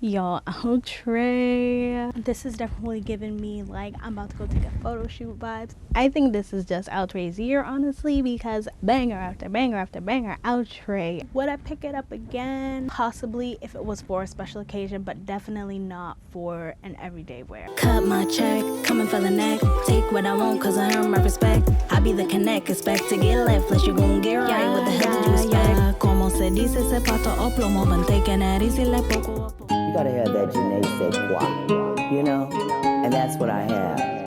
Y'all, Outre. This is definitely giving me like I'm about to go take a photo shoot vibes. I think this is just Outre's year, honestly, because banger after banger after banger. Outre. Would I pick it up again? Possibly if it was for a special occasion, but definitely not for an everyday wear. Cut my check, coming for the neck. Take what I want, cause I earn my respect. I be the connect, expect to get left, unless you gon' get right. What the hell did you expect? Como se dice, se pato o plomo, been taking it easy like poco a poco. You gotta have that je ne sais quoi, you know? And that's what I have.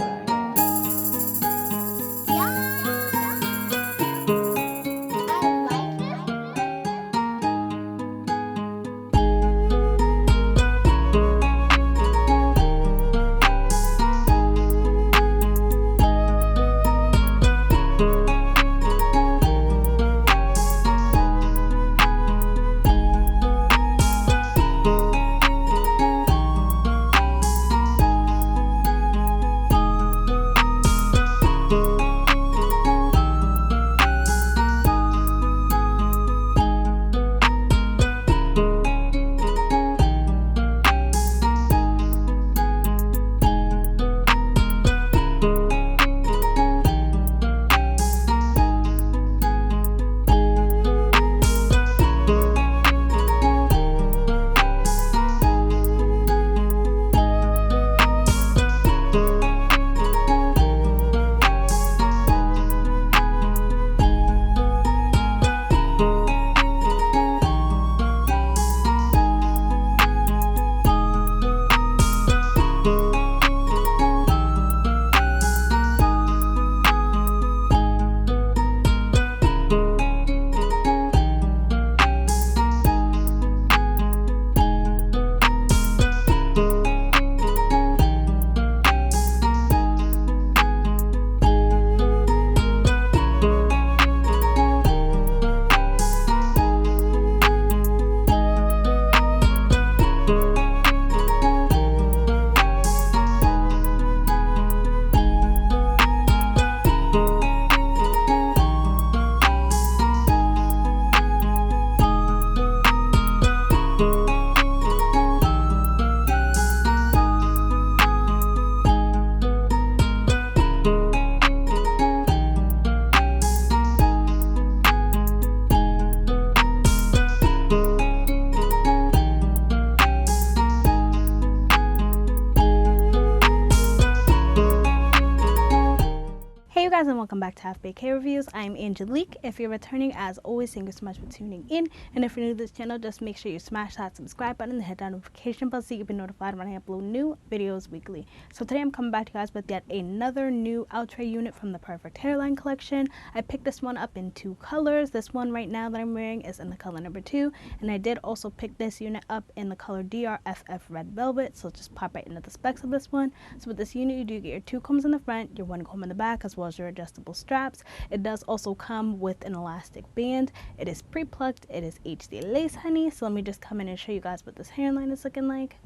And welcome back to Half Baked Hair Reviews. I'm Angelique. If you're returning, as always, thank you so much for tuning in. And if you're new to this channel, just make sure you smash that subscribe button and hit that notification bell so you can be notified when I upload new videos weekly. So today I'm coming back to you guys with yet another new Outre unit from the Perfect Hairline collection. I picked this one up in two colors. This one right now that I'm wearing is in the color number 2, and I did also pick this unit up in the color DRFF Red Velvet. So just pop right into the specs of this one. So with this unit, you do get your 2 combs in the front, your 1 comb in the back, as well as your adjustable straps. It does also come with an elastic band. It is pre-plucked. It is HD lace, honey. So let me just come in and show you guys what this hairline is looking like.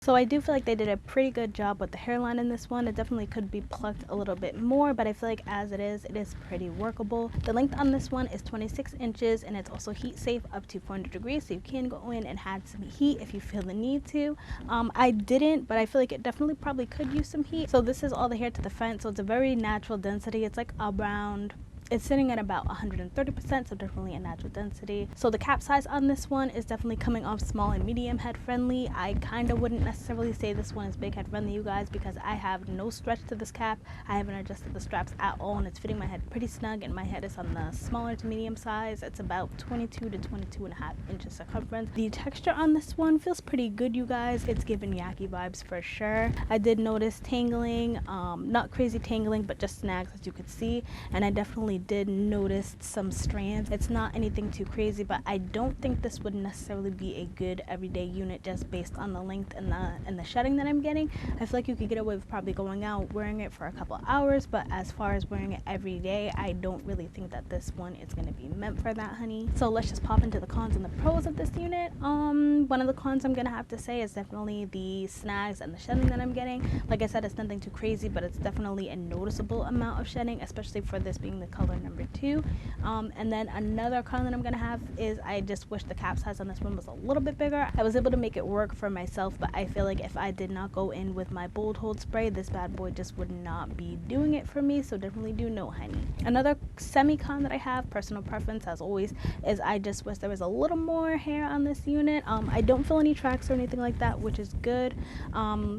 So I do feel like they did a pretty good job with the hairline in this one. It definitely could be plucked a little bit more, but I feel like as it is pretty workable. The length on this one is 26 inches, and it's also heat safe up to 400 degrees, so you can go in and add some heat if you feel the need to. I didn't, but I feel like it definitely probably could use some heat. So this is all the hair to the front, so it's a very natural density. It's like around, it's sitting at about 130%, so definitely a natural density. So the cap size on this one is definitely coming off small and medium head friendly. I kind of wouldn't necessarily say this one is big head friendly, you guys, because I have no stretch to this cap. I haven't adjusted the straps at all, and it's fitting my head pretty snug, and my head is on the smaller to medium size. It's about 22 to 22 and a half inches circumference. The texture on this one feels pretty good, you guys. It's giving yaki vibes for sure. I did notice tangling, not crazy tangling, but just snags, as you could see, and I definitely did notice some strands. It's not anything too crazy, but I don't think this would necessarily be a good everyday unit just based on the length and the shedding that I'm getting. I feel like you could get away with probably going out wearing it for a couple hours, but as far as wearing it every day, I don't really think that this one is going to be meant for that, honey. So let's just pop into the cons and the pros of this unit. One of the cons I'm gonna have to say is definitely the snags and the shedding that I'm getting. Like I said, it's nothing too crazy, but it's definitely a noticeable amount of shedding, especially for this being the color number 2. And then another con that I'm gonna have is I just wish the cap size on this one was a little bit bigger. I was able to make it work for myself, but I feel like if I did not go in with my bold hold spray, this bad boy just would not be doing it for me. So definitely do no, honey. Another semi-con that I have, personal preference as always, is I just wish there was a little more hair on this unit. I don't feel any tracks or anything like that, which is good.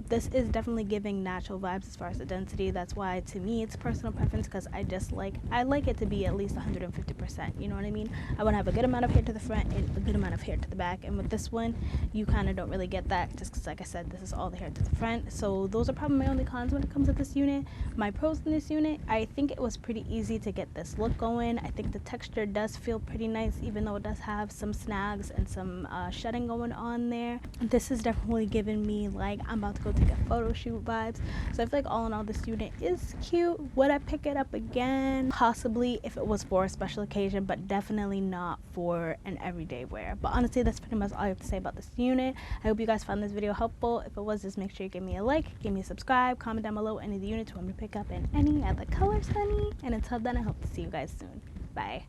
This is definitely giving natural vibes as far as the density. That's why to me it's personal preference, because I like it to be at least 150%, you know what I mean? I want to have a good amount of hair to the front and a good amount of hair to the back, and with this one you kind of don't really get that, just because like I said, this is all the hair to the front. So those are probably my only cons when it comes to this unit. My pros in this unit, I think it was pretty easy to get this look going. I think the texture does feel pretty nice, even though it does have some snags and some shedding going on there. This is definitely giving me like I'm about to go take a photo shoot vibes. So I feel like all in all this unit is cute. Would I pick it up again? Possibly if it was for a special occasion, but definitely not for an everyday wear. But honestly, that's pretty much all I have to say about this unit. I hope you guys found this video helpful. If it was, just make sure you give me a like, give me a subscribe, comment down below any of the units you want me to pick up in any other colors, honey. And until then, I hope to see you guys soon. Bye.